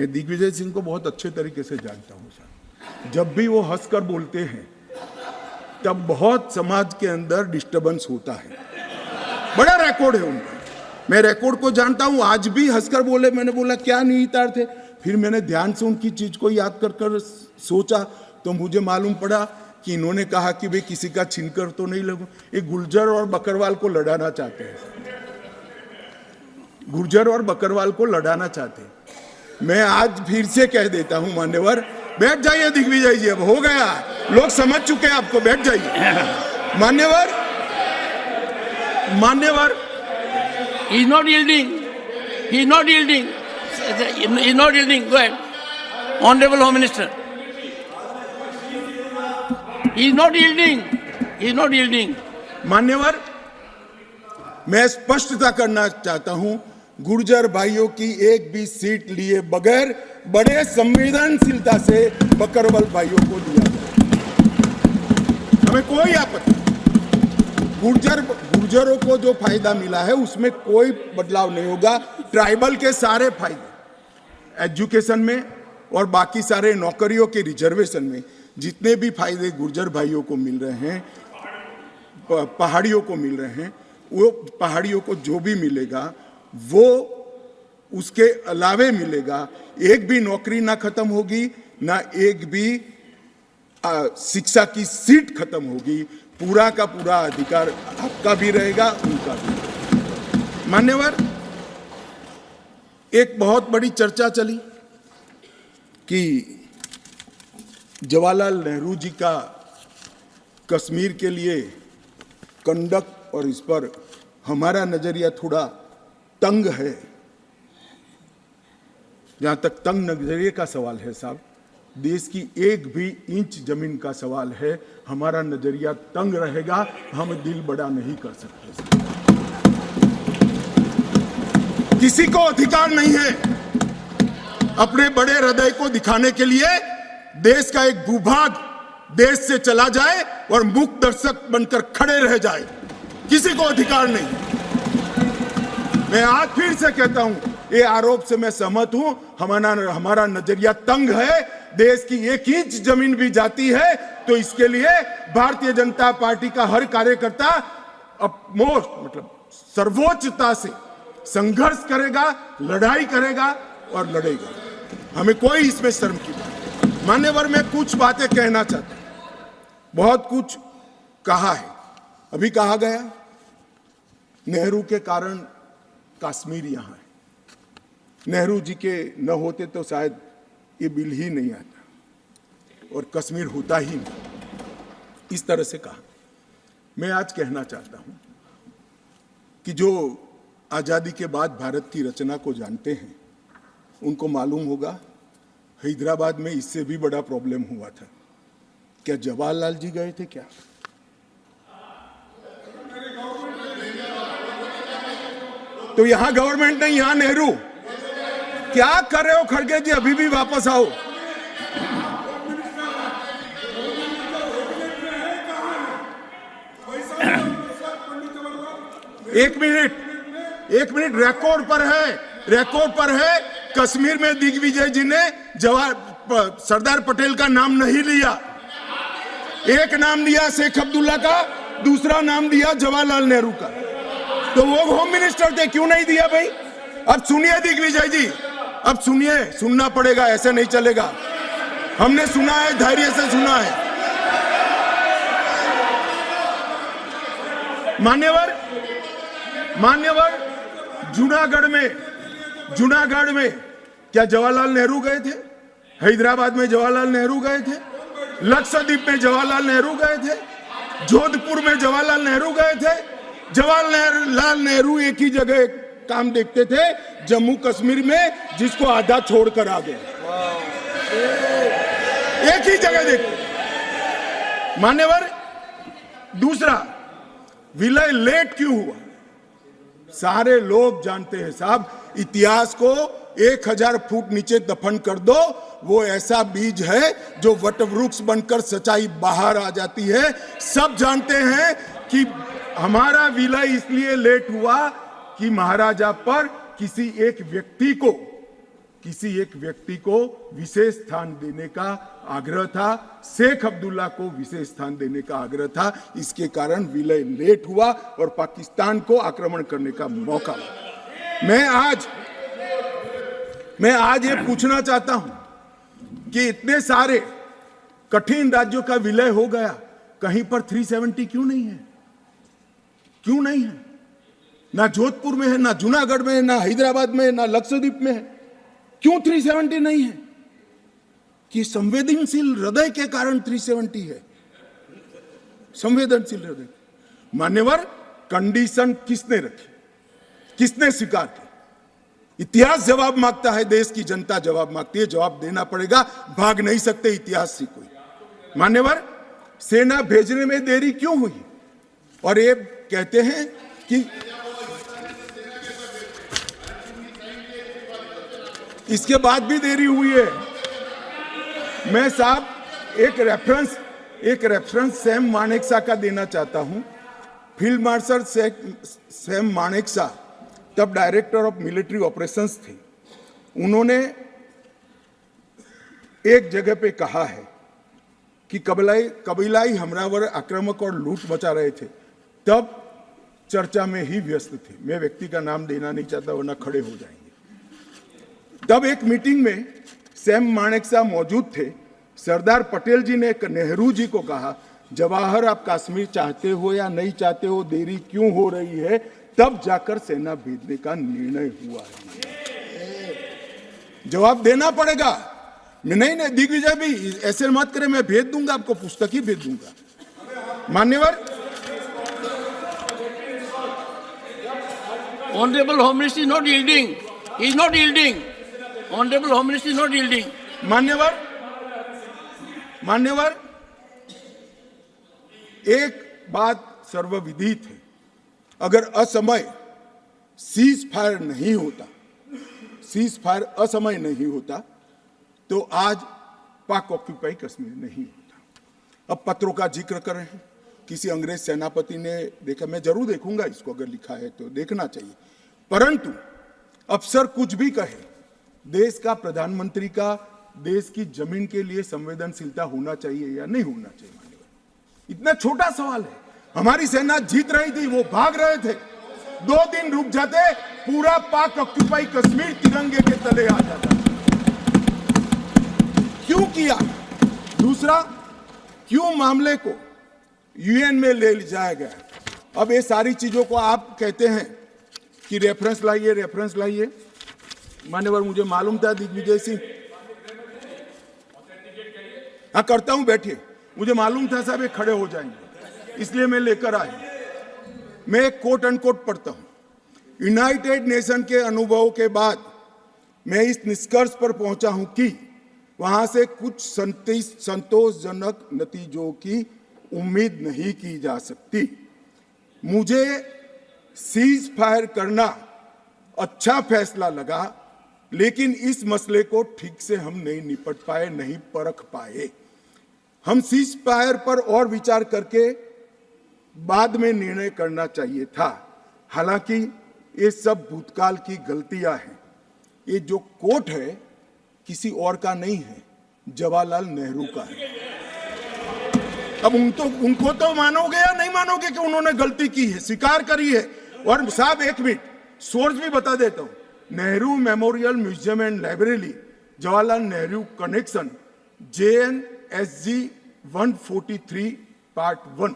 मैं दिग्विजय सिंह को बहुत अच्छे तरीके से जानता हूँ साहब। जब भी वो हंसकर बोलते हैं तब बहुत समाज के अंदर डिस्टर्बेंस होता है। बड़ा रिकॉर्ड है उनका, मैं रिकॉर्ड को जानता हूँ। आज भी हंसकर बोले, मैंने बोला क्या निहितार्थ थे, फिर मैंने ध्यान से उनकी चीज को याद कर सोचा तो मुझे मालूम पड़ा कि इन्होंने कहा कि भाई किसी का छीनकर तो नहीं लगू। ये गुर्जर और बकरवाल को लड़ाना चाहते हैं, गुर्जर और बकरवाल को लड़ाना चाहते हैं। मैं आज फिर से कह देता हूं मान्यवर, बैठ जाइए दिग्विजय जी, अब हो गया, लोग समझ चुके हैं आपको, बैठ जाइए। मान्यवर, मान्यवर, he is not yielding, he is not yielding, he is not yielding. Go ahead, Honorable Home Minister. He is not yielding, he is not yielding. मान्यवर, मैं स्पष्टता करना चाहता हूं, गुर्जर भाइयों की एक भी सीट लिए बगैर बड़े संवेदनशीलता से बकरवाल भाइयों को दिया जाए, हमें कोई आपत्ति। गुर्जरों को जो फायदा मिला है उसमें कोई बदलाव नहीं होगा। ट्राइबल के सारे फायदे एजुकेशन में और बाकी सारे नौकरियों के रिजर्वेशन में जितने भी फायदे गुर्जर भाइयों को मिल रहे हैं, पहाड़ियों को मिल रहे हैं, वो पहाड़ियों को जो भी मिलेगा वो उसके अलावे मिलेगा। एक भी नौकरी ना खत्म होगी, ना एक भी शिक्षा की सीट खत्म होगी। पूरा का पूरा अधिकार आपका भी रहेगा, उनका भी। मान्यवर, एक बहुत बड़ी चर्चा चली कि जवाहरलाल नेहरू जी का कश्मीर के लिए कंडक्ट और इस पर हमारा नजरिया थोड़ा तंग है। जहां तक तंग नजरिए का सवाल है साहब, देश की एक भी इंच जमीन का सवाल है, हमारा नजरिया तंग रहेगा, हम दिल बड़ा नहीं कर सकते। किसी को अधिकार नहीं है अपने बड़े हृदय को दिखाने के लिए देश का एक भूभाग देश से चला जाए और मूक दर्शक बनकर खड़े रह जाए, किसी को अधिकार नहीं। मैं आज फिर से कहता हूं, ये आरोप से मैं सहमत हूं, हमारा नजरिया तंग है। देश की एक इंच जमीन भी जाती है तो इसके लिए भारतीय जनता पार्टी का हर कार्यकर्ता सर्वोच्चता से संघर्ष करेगा, लड़ाई करेगा और लड़ेगा। हमें कोई इसमें शर्म की बात नहीं। मान्यवर, मैं कुछ बातें कहना चाहता हूं। बहुत कुछ कहा है, अभी कहा गया नेहरू के कारण कश्मीर यहां है, नेहरू जी के न होते तो शायद ये बिल ही नहीं आता और कश्मीर होता ही नहीं। इस तरह से कहा। मैं आज कहना चाहता हूं कि जो आजादी के बाद भारत की रचना को जानते हैं उनको मालूम होगा हैदराबाद में इससे भी बड़ा प्रॉब्लम हुआ था। क्या जवाहरलाल जी गए थे क्या? तो यहां गवर्नमेंट नहीं, यहां नेहरू। क्या कर रहे हो खड़गे जी, अभी भी वापस आओ। एक मिनट, रिकॉर्ड पर है, कश्मीर में दिग्विजय जी ने सरदार पटेल का नाम नहीं लिया। एक नाम दिया शेख अब्दुल्ला का, दूसरा नाम दिया जवाहरलाल नेहरू का। तो वो होम मिनिस्टर थे, क्यों नहीं दिया भाई? अब सुनिए दिग्विजय जी, अब सुनिए, सुनना पड़ेगा, ऐसे नहीं चलेगा। हमने सुना है, धैर्य से सुना है। मान्यवर, जूनागढ़ में क्या जवाहरलाल नेहरू गए थे? हैदराबाद में जवाहरलाल नेहरू गए थे? लक्षद्वीप में जवाहरलाल नेहरू गए थे? जोधपुर में जवाहरलाल नेहरू गए थे? जवाहरलाल नेहरू एक ही जगह काम देखते थे, जम्मू कश्मीर में, जिसको आधा छोड़कर आ गए। एक ही जगह देखते। मान्यवर, दूसरा, विलय लेट क्यों हुआ? सारे लोग जानते हैं साहब, इतिहास को 1000 फुट नीचे दफन कर दो, वो ऐसा बीज है जो वटवृक्ष बनकर सच्चाई बाहर आ जाती है। सब जानते हैं कि हमारा विलय इसलिए लेट हुआ कि महाराजा पर किसी एक व्यक्ति को किसी एक व्यक्ति को विशेष स्थान देने का आग्रह था, शेख अब्दुल्ला को विशेष स्थान देने का आग्रह था। इसके कारण विलय लेट हुआ और पाकिस्तान को आक्रमण करने का मौका मिला। मैं आज ये पूछना चाहता हूं कि इतने सारे कठिन राज्यों का विलय हो गया, कहीं पर 370 क्यों नहीं है? क्यों नहीं है? ना जोधपुर में है, ना जूनागढ़ में है, ना हैदराबाद में है, ना लक्षद्वीप में है। क्यों 370 नहीं है? कि संवेदनशील हृदय के कारण 370 है। संवेदनशील हृदय। मान्यवर, कंडीशन किसने रखी? किसने स्वीकार की? इतिहास जवाब मांगता है, देश की जनता जवाब मांगती है। जवाब देना पड़ेगा, भाग नहीं सकते इतिहास से कोई। मान्यवर, सेना भेजने में देरी क्यों हुई? और ये कहते हैं कि इसके बाद भी देरी हुई है। मैं साहब एक रेफरेंस सैम मानेकशॉ का देना चाहता हूं। फील्ड मार्शल सैम मानेकशॉ तब डायरेक्टर ऑफ मिलिट्री ऑपरेशंस थे। उन्होंने एक जगह पे कहा है कि कबीलाई हमलावर आक्रामक और लूट मचा रहे थे, तब चर्चा में ही व्यस्त थे। मैं व्यक्ति का नाम देना नहीं चाहता वरना खड़े हो जाएंगे। तब एक मीटिंग में सैम मानेकशॉ मौजूद थे। सरदार पटेल जी ने नेहरू जी को कहा, जवाहर आप कश्मीर चाहते हो या नहीं चाहते हो, देरी क्यों हो रही है? तब जाकर सेना भेजने का निर्णय हुआ है। जवाब देना पड़ेगा। नहीं दिग्विजय भी ऐसे मत करे, मैं भेज दूंगा आपको, पुस्तक ही भेज दूंगा। मान्यवर, Honorable Home Minister is not yielding. He is not yielding. Honorable Home Minister is not yielding. मान्यवर, एक बात सर्वविदित है, अगर असमय सीज फायर असमय नहीं होता तो आज पाक ऑक्यूपाई कश्मीर नहीं होता। अब पत्रों का जिक्र कर रहे हैं, किसी अंग्रेज सेनापति ने देखा, मैं जरूर देखूंगा इसको, अगर लिखा है तो देखना चाहिए। परंतु अफसर कुछ भी कहे, देश का प्रधानमंत्री का देश की जमीन के लिए संवेदनशीलता होना चाहिए या नहीं होना चाहिए? मान्यवर, इतना छोटा सवाल है। हमारी सेना जीत रही थी, वो भाग रहे थे। 2 दिन रुक जाते, पूरा पाक ऑक्यूपाई कश्मीर तिरंगे के तले आ जाता। क्यों किया? दूसरा, क्यों मामले को यूएन में ले जाया गया? अब ये सारी चीजों को आप कहते हैं कि रेफरेंस लाइए। मान्यवर, मुझे मालूम था दिग्विजय सिंह, हाँ करता हूं, बैठिए। मुझे मालूम था साहब ये खड़े हो जाएंगे, इसलिए मैं लेकर आया। मैं एक कोट अनकोट पढ़ता हूं। यूनाइटेड नेशन के अनुभव के बाद मैं इस निष्कर्ष पर पहुंचा हूं कि वहां से कुछ संतोषजनक नतीजों की उम्मीद नहीं की जा सकती। मुझे सीज फायर करना अच्छा फैसला लगा, लेकिन इस मसले को ठीक से हम नहीं निपट पाए, नहीं परख पाए। हम सीज फायर पर और विचार करके बाद में निर्णय करना चाहिए था। हालांकि ये सब भूतकाल की गलतियां हैं। ये जो कोट है किसी और का नहीं है, जवाहरलाल नेहरू का है। अब उनको तो मानोगे या नहीं मानोगे कि उन्होंने गलती की है, स्वीकार करी है। और साहब एक मिनट, सोर्स भी बता देता हूं। Nehru memorial museum and library, Jawaharlal Nehru connection, JNSG 143 part 1।